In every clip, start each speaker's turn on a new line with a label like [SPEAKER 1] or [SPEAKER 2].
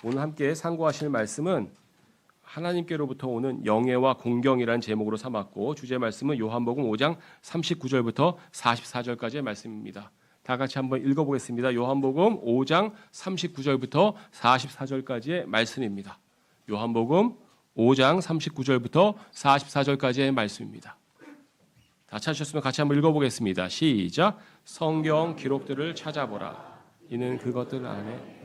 [SPEAKER 1] 오늘 함께 상고하실 말씀은 하나님께로부터 오는 영예와 공경이라는 제목으로 삼았고 주제 말씀은 요한복음 5장 39절부터 44절까지의 말씀입니다. 다 같이 한번 읽어보겠습니다. 요한복음 5장 39절부터 44절까지의 말씀입니다. 요한복음 5장 39절부터 44절까지의 말씀입니다. 다 찾으셨으면 같이 한번 읽어보겠습니다. 시작. 성경 기록들을 찾아보라. 이는 그것들 안에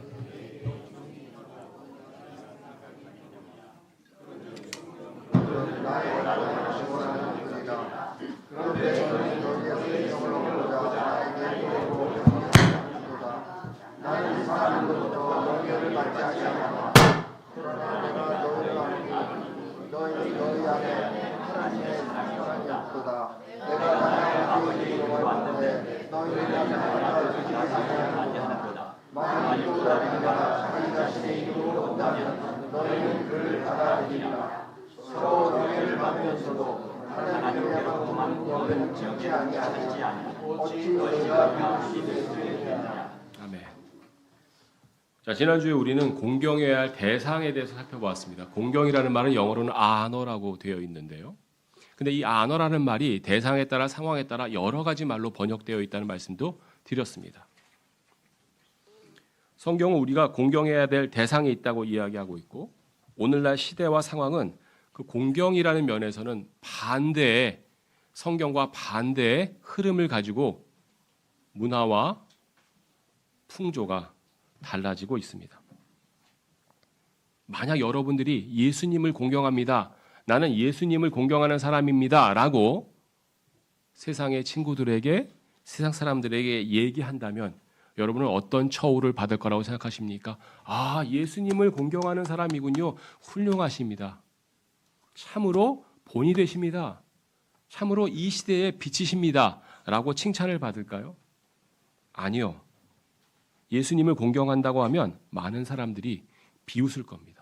[SPEAKER 1] 아멘. 자, 지난주에 우리는 공경해야 할 대상에 대해서 살펴보았습니다. 공경이라는 말은 영어로는 honor라고 되어 있는데요. 근데 이 honor라는 말이 대상에 따라 상황에 따라 여러 가지 말로 번역되어 있다는 말씀도 드렸습니다. 성경은 우리가 공경해야 될 대상이 있다고 이야기하고 있고 오늘날 시대와 상황은 그 공경이라는 면에서는 반대의 성경과 반대의 흐름을 가지고 문화와 풍조가 달라지고 있습니다. 만약 여러분들이 예수님을 공경합니다. 나는 예수님을 공경하는 사람입니다. 라고 세상의 친구들에게, 세상 사람들에게 얘기한다면 여러분은 어떤 처우를 받을 거라고 생각하십니까? 아, 예수님을 공경하는 사람이군요. 훌륭하십니다. 참으로 본이 되십니다. 참으로 이 시대의 빛이십니다. 라고 칭찬을 받을까요? 아니요. 예수님을 공경한다고 하면 많은 사람들이 비웃을 겁니다.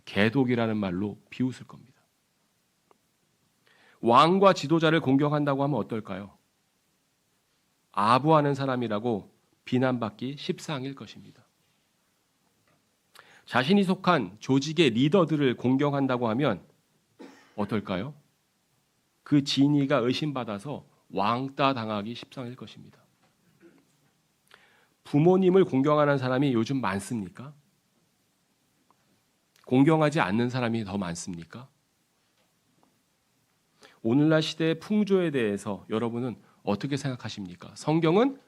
[SPEAKER 1] 개독이라는 말로 비웃을 겁니다. 왕과 지도자를 공경한다고 하면 어떨까요? 아부하는 사람이라고 비난받기 십상일 것입니다. 자신이 속한 조직의 리더들을 공경한다고 하면 어떨까요? 그 진위가 의심받아서 왕따 당하기 십상일 것입니다. 부모님을 공경하는 사람이 요즘 많습니까? 공경하지 않는 사람이 더 많습니까? 오늘날 시대의 풍조에 대해서 여러분은 어떻게 생각하십니까? 성경은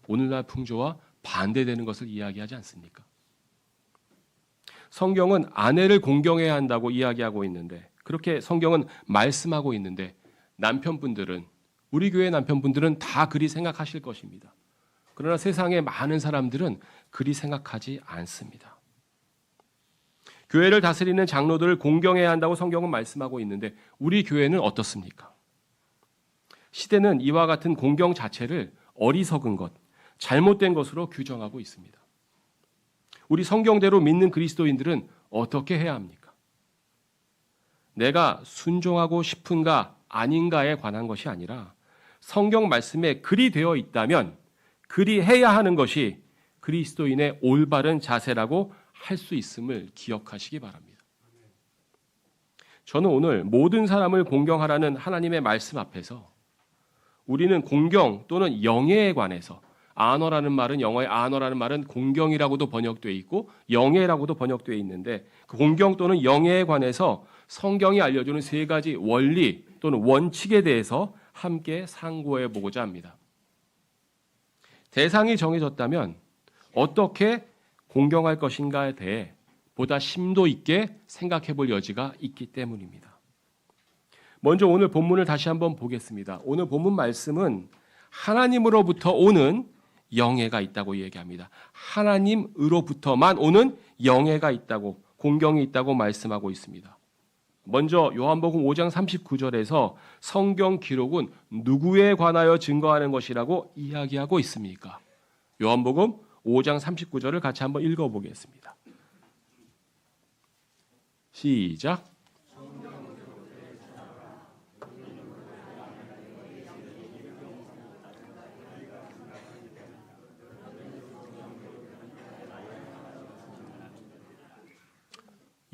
[SPEAKER 1] 오늘날 풍조와 반대되는 것을 이야기하지 않습니까? 성경은 아내를 공경해야 한다고 이야기하고 있는데 그렇게 성경은 말씀하고 있는데 남편분들은 우리 교회 남편분들은 다 그리 생각하실 것입니다. 그러나 세상의 많은 사람들은 그리 생각하지 않습니다. 교회를 다스리는 장로들을 공경해야 한다고 성경은 말씀하고 있는데 우리 교회는 어떻습니까? 시대는 이와 같은 공경 자체를 어리석은 것, 잘못된 것으로 규정하고 있습니다. 우리 성경대로 믿는 그리스도인들은 어떻게 해야 합니까? 내가 순종하고 싶은가 아닌가에 관한 것이 아니라 성경 말씀에 글이 되어 있다면 그리 해야 하는 것이 그리스도인의 올바른 자세라고 할 수 있음을 기억하시기 바랍니다. 저는 오늘 모든 사람을 공경하라는 하나님의 말씀 앞에서 우리는 공경 또는 영예에 관해서 아너라는 말은 영어의 아너라는 말은 공경이라고도 번역되어 있고 영예라고도 번역되어 있는데 그 공경 또는 영예에 관해서 성경이 알려주는 세 가지 원리 또는 원칙에 대해서 함께 상고해 보고자 합니다. 대상이 정해졌다면 어떻게 공경할 것인가에 대해 보다 심도 있게 생각해 볼 여지가 있기 때문입니다. 먼저 오늘 본문을 다시 한번 보겠습니다. 오늘 본문 말씀은 하나님으로부터 오는 영예가 있다고 얘기합니다. 하나님으로부터만 오는 영예가 있다고, 공경이 있다고 말씀하고 있습니다. 먼저 요한복음 5장 39절에서 성경 기록은 누구에 관하여 증거하는 것이라고 이야기하고 있습니까? 요한복음 5장 39절을 같이 한번 읽어보겠습니다. 시작.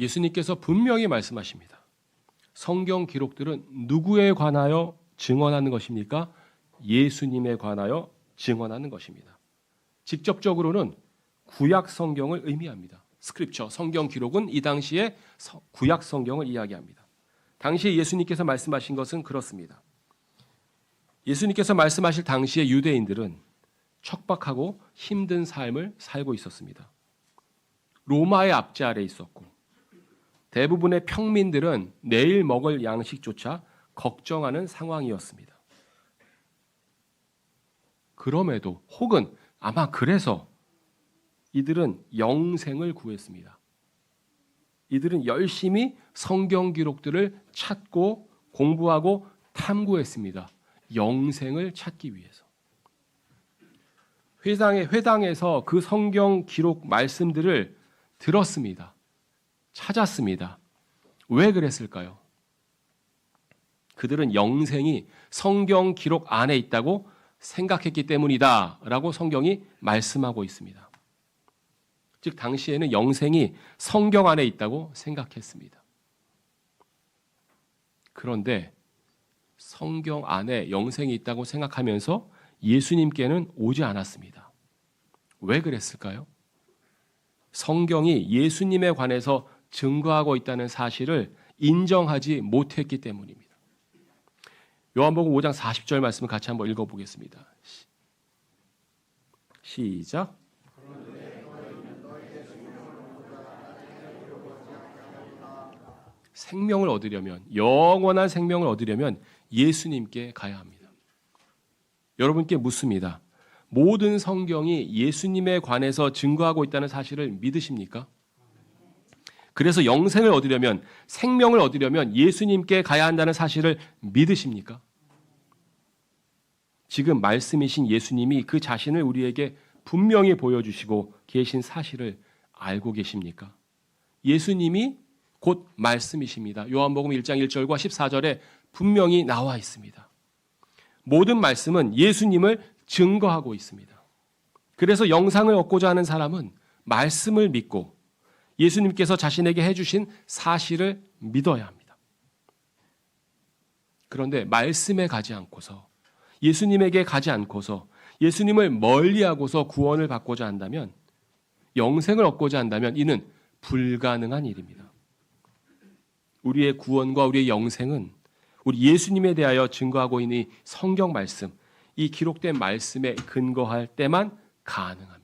[SPEAKER 1] 예수님께서 분명히 말씀하십니다. 성경 기록들은 누구에 관하여 증언하는 것입니까? 예수님에 관하여 증언하는 것입니다. 직접적으로는 구약 성경을 의미합니다. 스크립처, 성경 기록은 이 당시에 구약 성경을 이야기합니다. 당시에 예수님께서 말씀하신 것은 그렇습니다. 예수님께서 말씀하실 당시에 유대인들은 척박하고 힘든 삶을 살고 있었습니다. 로마의 압제 아래 있었고 대부분의 평민들은 내일 먹을 양식조차 걱정하는 상황이었습니다. 그럼에도 혹은 아마 그래서 이들은 영생을 구했습니다. 이들은 열심히 성경 기록들을 찾고 공부하고 탐구했습니다. 영생을 찾기 위해서. 회당에서 그 성경 기록 말씀들을 들었습니다. 찾았습니다. 왜 그랬을까요? 그들은 영생이 성경 기록 안에 있다고 생각했기 때문이다라고 성경이 말씀하고 있습니다. 즉 당시에는 영생이 성경 안에 있다고 생각했습니다. 그런데 성경 안에 영생이 있다고 생각하면서 예수님께는 오지 않았습니다. 왜 그랬을까요? 성경이 예수님에 관해서 증거하고 있다는 사실을 인정하지 못했기 때문입니다. 요한복음 5장 40절 말씀을 같이 한번 읽어보겠습니다. 시작. 생명을 얻으려면, 영원한 생명을 얻으려면 예수님께 가야 합니다. 여러분께 묻습니다. 모든 성경이 예수님에 관해서 증거하고 있다는 사실을 믿으십니까? 그래서 영생을 얻으려면, 생명을 얻으려면 예수님께 가야 한다는 사실을 믿으십니까? 지금 말씀이신 예수님이 그 자신을 우리에게 분명히 보여주시고 계신 사실을 알고 계십니까? 예수님이 곧 말씀이십니다. 요한복음 1장 1절과 14절에 분명히 나와 있습니다. 모든 말씀은 예수님을 증거하고 있습니다. 그래서 영생을 얻고자 하는 사람은 말씀을 믿고 예수님께서 자신에게 해주신 사실을 믿어야 합니다. 그런데 말씀에 가지 않고서 예수님에게 가지 않고서 예수님을 멀리하고서 구원을 받고자 한다면, 영생을 얻고자 한다면 이는 불가능한 일입니다. 우리의 구원과 우리의 영생은 우리 예수님에 대하여 증거하고 있는 이 성경 말씀, 이 기록된 말씀에 근거할 때만 가능합니다.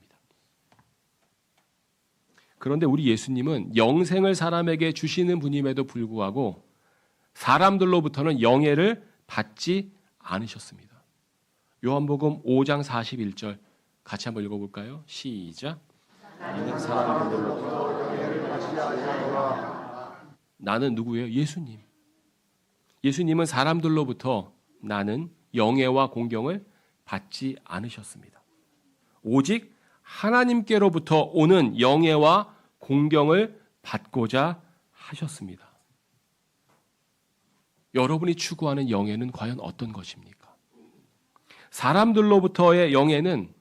[SPEAKER 1] 그런데 우리 예수님은 영생을 사람에게 주시는 분임에도 불구하고 사람들로부터는 영예를 받지 않으셨습니다. 요한복음 5장 41절 같이 한번 읽어볼까요? 시작. 나는 사람들로부터 영예를 받지 아니하노라. 나는 누구예요? 예수님. 예수님은 사람들로부터 나는 영예와 공경을 받지 않으셨습니다. 오직 하나님께로부터 오는 영예와 공경을 받고자 하셨습니다. 여러분이 추구하는 영예는 과연 어떤 것입니까? 사람들로부터의 영예는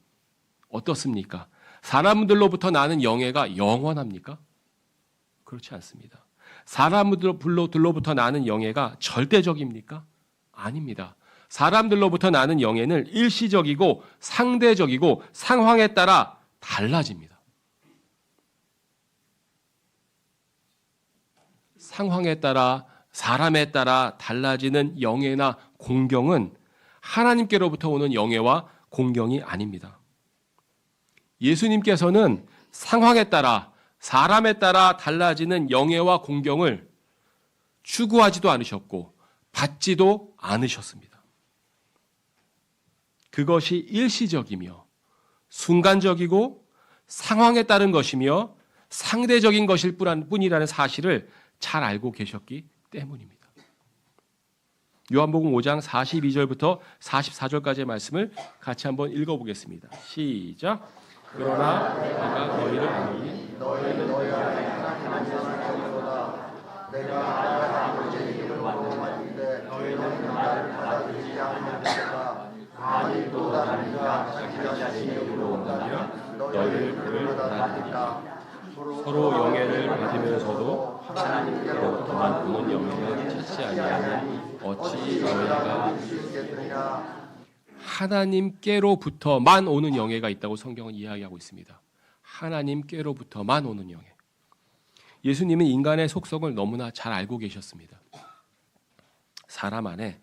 [SPEAKER 1] 어떻습니까? 사람들로부터 나는 영예가 영원합니까? 그렇지 않습니다. 사람들로부터 나는 영예가 절대적입니까? 아닙니다. 사람들로부터 나는 영예는 일시적이고 상대적이고 상황에 따라 달라집니다. 상황에 따라 사람에 따라 달라지는 영예나 공경은 하나님께로부터 오는 영예와 공경이 아닙니다. 예수님께서는 상황에 따라 사람에 따라 달라지는 영예와 공경을 추구하지도 않으셨고 받지도 않으셨습니다. 그것이 일시적이며 순간적이고 상황에 따른 것이며 상대적인 것일 뿐이라는 사실을 잘 알고 계셨기 때문입니다. 요한복음 5장 42절부터 44절까지의 말씀을 같이 한번 읽어보겠습니다. 시작. 그러나 내가 너희를 아노니 너희는 너희 안에 하나님의 사랑이로다. 내가 아버지의 이름을 원하는데 너희는 나를 받아들이지 않는다. 만일 또 다른 이가 자기 자신의 이름으로 온다면 너희를 그를 받아들이라. 서로 영예를 받으라. 받으면서도 하나님께로부터만 오는 영예를 찾지 아니하니 어찌 너희가 하나님께로부터만 오는 영예가 있다고 성경은 이야기하고 있습니다. 하나님께로부터만 오는 영예. 예수님은 인간의 속성을 너무나 잘 알고 계셨습니다. 사람 안에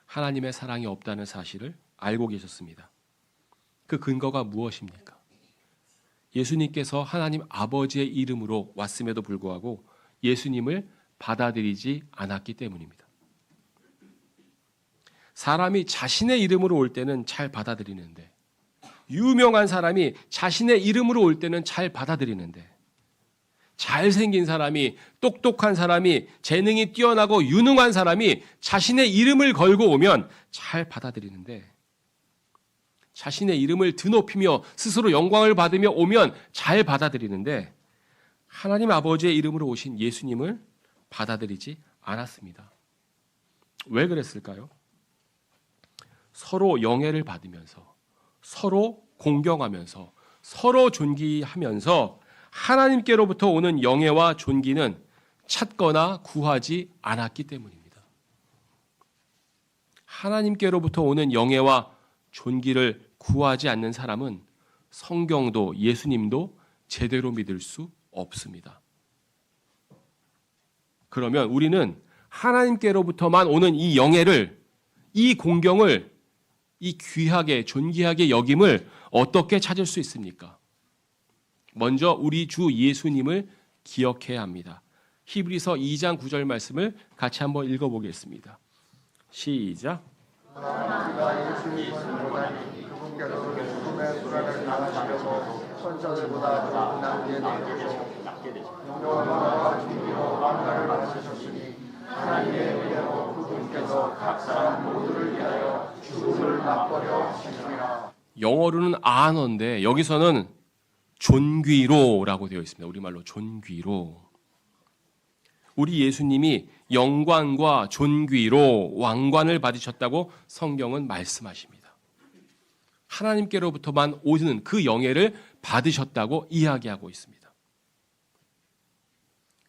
[SPEAKER 1] 하나님의 사랑이 없다는 사실을 알고 계셨습니다. 그 근거가 무엇입니까? 예수님께서 하나님 아버지의 이름으로 왔음에도 불구하고 예수님을 받아들이지 않았기 때문입니다. 사람이 자신의 이름으로 올 때는 잘 받아들이는데, 유명한 사람이 자신의 이름으로 올 때는 잘 받아들이는데, 잘생긴 사람이, 똑똑한 사람이, 재능이 뛰어나고 유능한 사람이 자신의 이름을 걸고 오면 잘 받아들이는데, 자신의 이름을 드높이며 스스로 영광을 받으며 오면 잘 받아들이는데, 하나님 아버지의 이름으로 오신 예수님을 받아들이지 않았습니다. 왜 그랬을까요? 서로 영예를 받으면서, 서로 공경하면서, 서로 존귀하면서 하나님께로부터 오는 영예와 존귀는 찾거나 구하지 않았기 때문입니다. 하나님께로부터 오는 영예와 존귀를 구하지 않는 사람은 성경도 예수님도 제대로 믿을 수 없습니다. 그러면 우리는 하나님께로부터만 오는 이 영예를, 이 공경을, 이 귀하게 존귀하게 여김을 어떻게 찾을 수 있습니까? 먼저 우리 주 예수님을 기억해야 합니다. 히브리서 2장 9절 말씀을 같이 한번 읽어보겠습니다. 시작.
[SPEAKER 2] 우리가 예수님을 보다니 그분께서 죽음의 수란을 당하시려고 천사들보다 더 낮게 되시고 영광과 존귀로 만나를 받으셨으니 하나님의 은혜로 그분께서 각 사람 모두를 위하여 죽음을 맛보려 하시니라.
[SPEAKER 1] 영어로는 아너인데 여기서는 존귀로라고 되어 있습니다. 우리말로 존귀로. 우리 예수님이 영광과 존귀로 왕관을 받으셨다고 성경은 말씀하십니다. 하나님께로부터만 오는 그 영예를 받으셨다고 이야기하고 있습니다.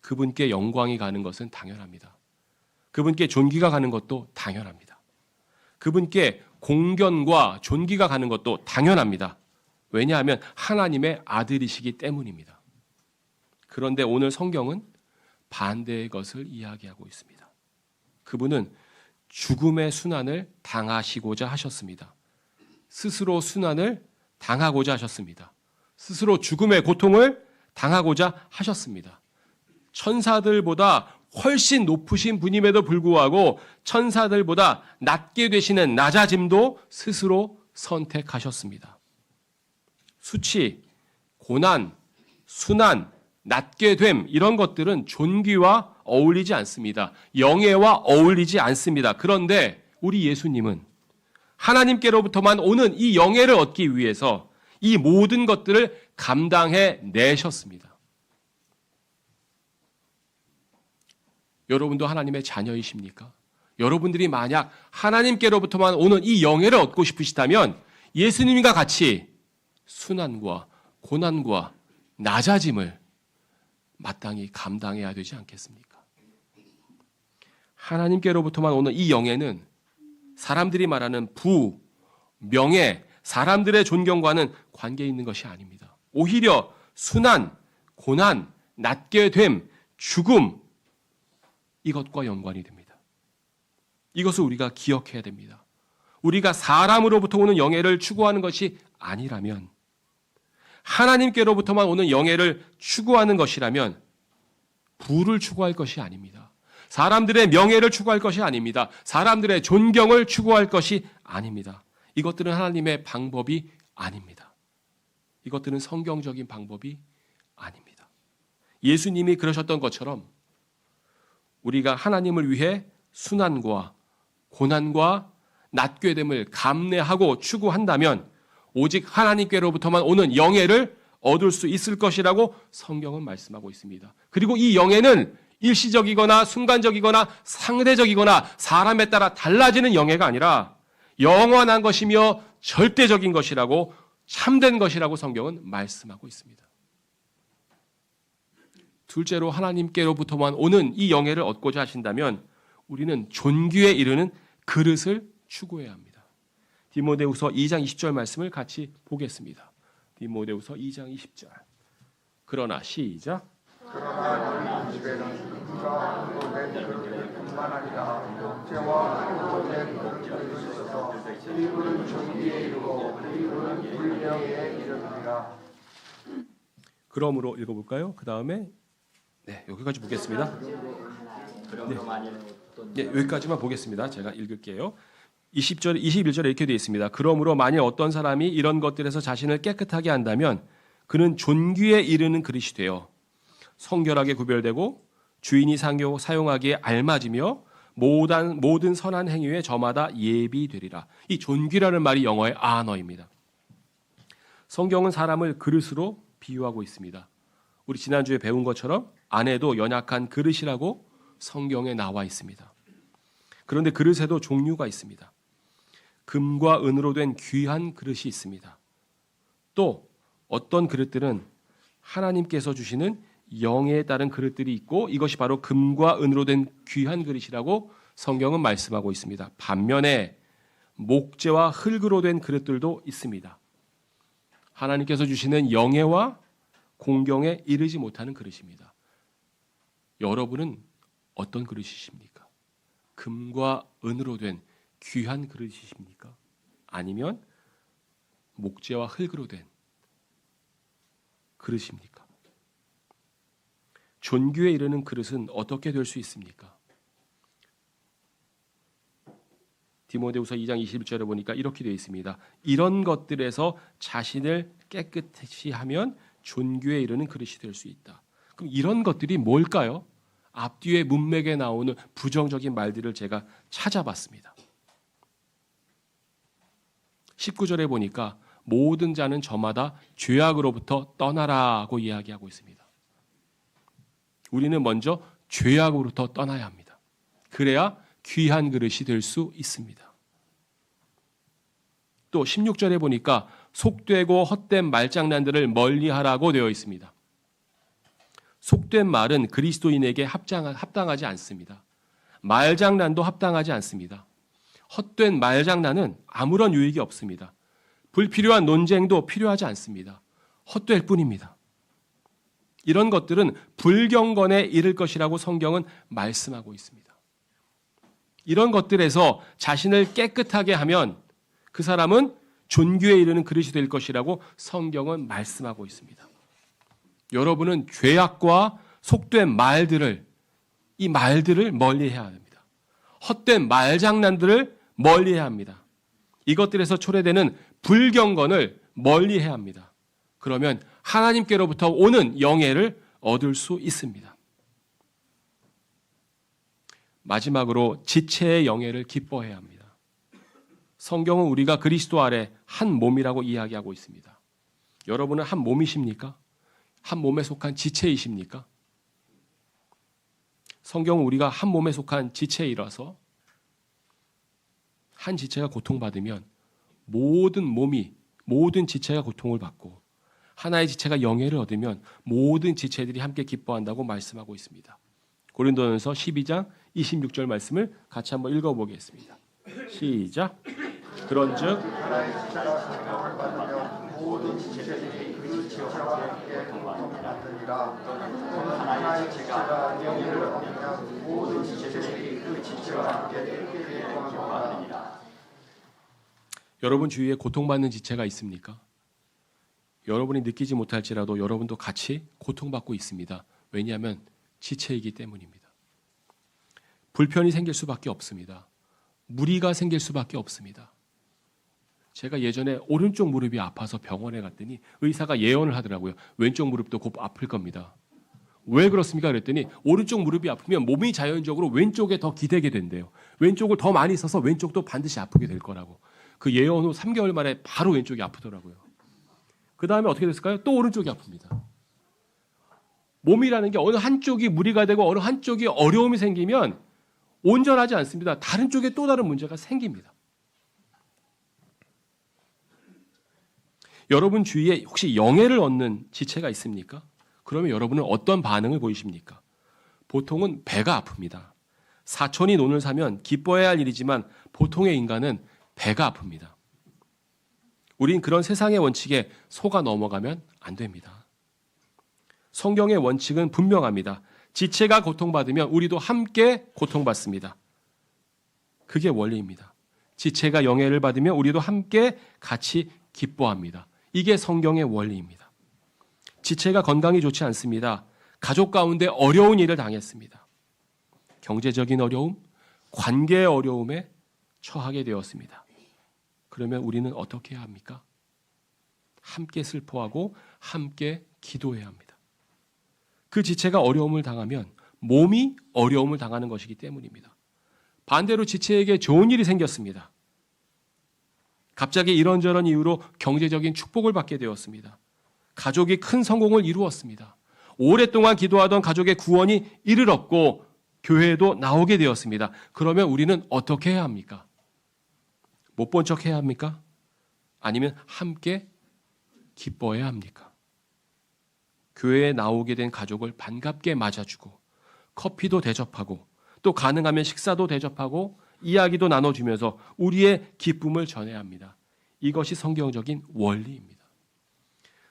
[SPEAKER 1] 그분께 영광이 가는 것은 당연합니다. 그분께 존귀가 가는 것도 당연합니다. 그분께 공견과 존귀가 가는 것도 당연합니다. 왜냐하면 하나님의 아들이시기 때문입니다. 그런데 오늘 성경은 반대의 것을 이야기하고 있습니다. 그분은 죽음의 순환을 당하시고자 하셨습니다. 스스로 순환을 당하고자 하셨습니다. 스스로 죽음의 고통을 당하고자 하셨습니다. 천사들보다 훨씬 높으신 분임에도 불구하고 천사들보다 낮게 되시는 낮아짐도 스스로 선택하셨습니다. 수치, 고난, 순환, 낮게 됨 이런 것들은 존귀와 어울리지 않습니다. 영예와 어울리지 않습니다. 그런데 우리 예수님은 하나님께로부터만 오는 이 영예를 얻기 위해서 이 모든 것들을 감당해 내셨습니다. 여러분도 하나님의 자녀이십니까? 여러분들이 만약 하나님께로부터만 오는 이 영예를 얻고 싶으시다면 예수님과 같이 순환과 고난과 낮아짐을 마땅히 감당해야 되지 않겠습니까? 하나님께로부터만 오는 이 영예는 사람들이 말하는 부, 명예, 사람들의 존경과는 관계 있는 것이 아닙니다. 오히려 순환, 고난, 낮게 됨, 죽음 이것과 연관이 됩니다. 이것을 우리가 기억해야 됩니다. 우리가 사람으로부터 오는 영예를 추구하는 것이 아니라면, 하나님께로부터만 오는 영예를 추구하는 것이라면 부를 추구할 것이 아닙니다. 사람들의 명예를 추구할 것이 아닙니다. 사람들의 존경을 추구할 것이 아닙니다. 이것들은 하나님의 방법이 아닙니다. 이것들은 성경적인 방법이 아닙니다. 예수님이 그러셨던 것처럼 우리가 하나님을 위해 순환과 고난과 낮게 됨을 감내하고 추구한다면 오직 하나님께로부터만 오는 영예를 얻을 수 있을 것이라고 성경은 말씀하고 있습니다. 그리고 이 영예는 일시적이거나 순간적이거나 상대적이거나 사람에 따라 달라지는 영예가 아니라 영원한 것이며 절대적인 것이라고 참된 것이라고 성경은 말씀하고 있습니다. 둘째로 하나님께로부터만 오는 이 영예를 얻고자 하신다면 우리는 존귀에 이르는 그릇을 추구해야 합니다. 디모데후서 2장 20절 말씀을 같이 보겠습니다. 디모데후서 2장 20절. 그러나 시작.
[SPEAKER 2] 그러나 너희 집에는 금과 은으로 된 그릇뿐만 아니라 목재와 흙으로 된 그릇들도 있어서 이 그릇은 존귀에 이르고 이 그릇은 불명예에 이르리라.
[SPEAKER 1] 그러므로 읽어볼까요? 그 다음에 여기까지 보겠습니다. 여기까지만 보겠습니다. 제가 읽을게요. 20절, 21절에 이렇게 되어 있습니다. 그러므로 만일 어떤 사람이 이런 것들에서 자신을 깨끗하게 한다면 그는 존귀에 이르는 그릇이 되어 성결하게 구별되고 주인이 사용하기에 알맞으며 모든 선한 행위에 저마다 예비되리라. 이 존귀라는 말이 영어의 아너입니다. 성경은 사람을 그릇으로 비유하고 있습니다. 우리 지난주에 배운 것처럼 안에도 연약한 그릇이라고 성경에 나와 있습니다. 그런데 그릇에도 종류가 있습니다. 금과 은으로 된 귀한 그릇이 있습니다. 또 어떤 그릇들은 하나님께서 주시는 영예에 따른 그릇들이 있고 이것이 바로 금과 은으로 된 귀한 그릇이라고 성경은 말씀하고 있습니다. 반면에 목재와 흙으로 된 그릇들도 있습니다. 하나님께서 주시는 영예와 공경에 이르지 못하는 그릇입니다. 여러분은 어떤 그릇이십니까? 금과 은으로 된 귀한 그릇이십니까? 아니면 목재와 흙으로 된 그릇입니까? 존귀에 이르는 그릇은 어떻게 될 수 있습니까? 디모데후서 2장 21절에 보니까 이렇게 되어 있습니다. 이런 것들에서 자신을 깨끗이 하면 존귀에 이르는 그릇이 될 수 있다. 그럼 이런 것들이 뭘까요? 앞뒤에 문맥에 나오는 부정적인 말들을 제가 찾아봤습니다. 19절에 보니까 모든 자는 저마다 죄악으로부터 떠나라고 이야기하고 있습니다. 우리는 먼저 죄악으로부터 떠나야 합니다. 그래야 귀한 그릇이 될 수 있습니다. 또 16절에 보니까 속되고 헛된 말장난들을 멀리하라고 되어 있습니다. 속된 말은 그리스도인에게 합당하지 않습니다. 말장난도 합당하지 않습니다. 헛된 말장난은 아무런 유익이 없습니다. 불필요한 논쟁도 필요하지 않습니다. 헛될 뿐입니다. 이런 것들은 불경건에 이를 것이라고 성경은 말씀하고 있습니다. 이런 것들에서 자신을 깨끗하게 하면 그 사람은 존귀에 이르는 그릇이 될 것이라고 성경은 말씀하고 있습니다. 여러분은 죄악과 속된 말들을 멀리해야 합니다. 헛된 말장난들을 멀리해야 합니다. 이것들에서 초래되는 불경건을 멀리해야 합니다. 그러면 하나님께로부터 오는 영예를 얻을 수 있습니다. 마지막으로 지체의 영예를 기뻐해야 합니다. 성경은 우리가 그리스도 아래 한 몸이라고 이야기하고 있습니다. 여러분은 한 몸이십니까? 한 몸에 속한 지체이십니까? 성경은 우리가 한 몸에 속한 지체이라서 한 지체가 고통받으면 모든 지체가 고통을 받고 하나의 지체가 영예를 얻으면 모든 지체들이 함께 기뻐한다고 말씀하고 있습니다. 고린도전서 12장 26절 말씀을 같이 한번 읽어보겠습니다. 시작. 그런즉
[SPEAKER 2] 하나의 지체가 성령을 받으면 모든 지체들이 그 지체와 함께 고통받으리라. 하나의 지체가 영예를 얻으면 모든 지체들이 그 지체와 함께 기뻐하리라.
[SPEAKER 1] 여러분 주위에 고통받는 지체가 있습니까? 여러분이 느끼지 못할지라도 여러분도 같이 고통받고 있습니다. 왜냐하면 지체이기 때문입니다. 불편이 생길 수밖에 없습니다. 무리가 생길 수밖에 없습니다. 제가 예전에 오른쪽 무릎이 아파서 병원에 갔더니 의사가 예언을 하더라고요. 왼쪽 무릎도 곧 아플 겁니다. 왜 그렇습니까? 그랬더니 오른쪽 무릎이 아프면 몸이 자연적으로 왼쪽에 더 기대게 된대요. 왼쪽을 더 많이 써서 왼쪽도 반드시 아프게 될 거라고. 그 예언 후 3개월 만에 바로 왼쪽이 아프더라고요. 그 다음에 어떻게 됐을까요? 또 오른쪽이 아픕니다. 몸이라는 게 어느 한쪽이 무리가 되고 어느 한쪽이 어려움이 생기면 온전하지 않습니다. 다른 쪽에 또 다른 문제가 생깁니다. 여러분 주위에 혹시 영예를 얻는 지체가 있습니까? 그러면 여러분은 어떤 반응을 보이십니까? 보통은 배가 아픕니다. 사촌이 논을 사면 기뻐해야 할 일이지만 보통의 인간은 배가 아픕니다. 우린 그런 세상의 원칙에 속아 넘어가면 안 됩니다. 성경의 원칙은 분명합니다. 지체가 고통받으면 우리도 함께 고통받습니다. 그게 원리입니다. 지체가 영예를 받으면 우리도 함께 같이 기뻐합니다. 이게 성경의 원리입니다. 지체가 건강이 좋지 않습니다. 가족 가운데 어려운 일을 당했습니다. 경제적인 어려움, 관계의 어려움에 처하게 되었습니다. 그러면 우리는 어떻게 해야 합니까? 함께 슬퍼하고 함께 기도해야 합니다. 그 지체가 어려움을 당하면 몸이 어려움을 당하는 것이기 때문입니다. 반대로 지체에게 좋은 일이 생겼습니다. 갑자기 이런저런 이유로 경제적인 축복을 받게 되었습니다. 가족이 큰 성공을 이루었습니다. 오랫동안 기도하던 가족의 구원이 이르렀고 교회에도 나오게 되었습니다. 그러면 우리는 어떻게 해야 합니까? 못 본 척 해야 합니까? 아니면 함께 기뻐해야 합니까? 교회에 나오게 된 가족을 반갑게 맞아주고 커피도 대접하고 또 가능하면 식사도 대접하고 이야기도 나눠주면서 우리의 기쁨을 전해야 합니다. 이것이 성경적인 원리입니다.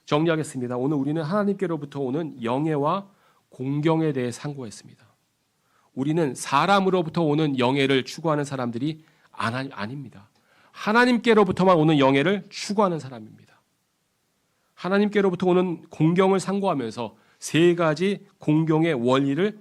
[SPEAKER 1] 정리하겠습니다. 오늘 우리는 하나님께로부터 오는 영예와 공경에 대해 상고했습니다. 우리는 사람으로부터 오는 영예를 추구하는 사람들이 아닙니다. 하나님께로부터만 오는 영예를 추구하는 사람입니다. 하나님께로부터 오는 공경을 상고하면서 세 가지 공경의 원리를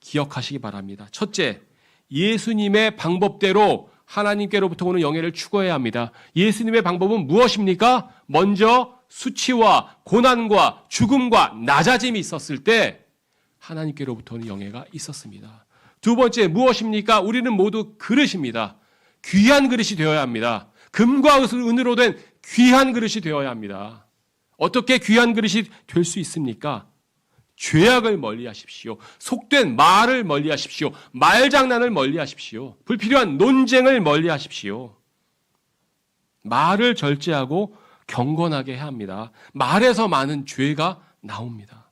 [SPEAKER 1] 기억하시기 바랍니다. 첫째, 예수님의 방법대로 하나님께로부터 오는 영예를 추구해야 합니다. 예수님의 방법은 무엇입니까? 먼저 수치와 고난과 죽음과 낮아짐이 있었을 때 하나님께로부터 오는 영예가 있었습니다. 두 번째, 무엇입니까? 우리는 모두 그릇입니다. 귀한 그릇이 되어야 합니다. 금과 은으로 된 귀한 그릇이 되어야 합니다. 어떻게 귀한 그릇이 될 수 있습니까? 죄악을 멀리하십시오. 속된 말을 멀리하십시오. 말장난을 멀리하십시오. 불필요한 논쟁을 멀리하십시오. 말을 절제하고 경건하게 해야 합니다. 말에서 많은 죄가 나옵니다.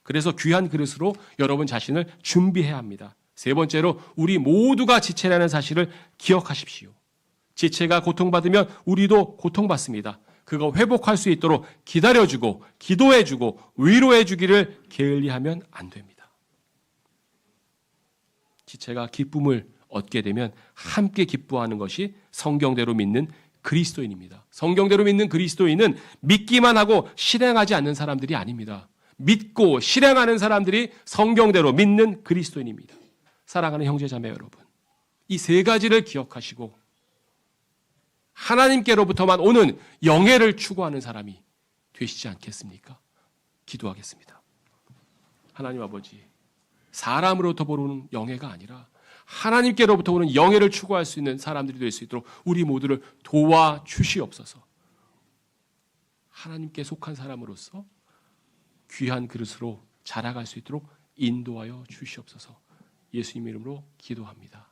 [SPEAKER 1] 그래서 귀한 그릇으로 여러분 자신을 준비해야 합니다. 세 번째로 우리 모두가 지체라는 사실을 기억하십시오. 지체가 고통받으면 우리도 고통받습니다. 그거 회복할 수 있도록 기다려주고 기도해주고 위로해주기를 게을리하면 안 됩니다. 지체가 기쁨을 얻게 되면 함께 기뻐하는 것이 성경대로 믿는 그리스도인입니다. 성경대로 믿는 그리스도인은 믿기만 하고 실행하지 않는 사람들이 아닙니다. 믿고 실행하는 사람들이 성경대로 믿는 그리스도인입니다. 사랑하는 형제자매 여러분, 이 세 가지를 기억하시고 하나님께로부터만 오는 영예를 추구하는 사람이 되시지 않겠습니까? 기도하겠습니다. 하나님 아버지, 사람으로부터 보는 영예가 아니라 하나님께로부터 오는 영예를 추구할 수 있는 사람들이 될 수 있도록 우리 모두를 도와주시옵소서. 하나님께 속한 사람으로서 귀한 그릇으로 자라갈 수 있도록 인도하여 주시옵소서. 예수님 이름으로 기도합니다.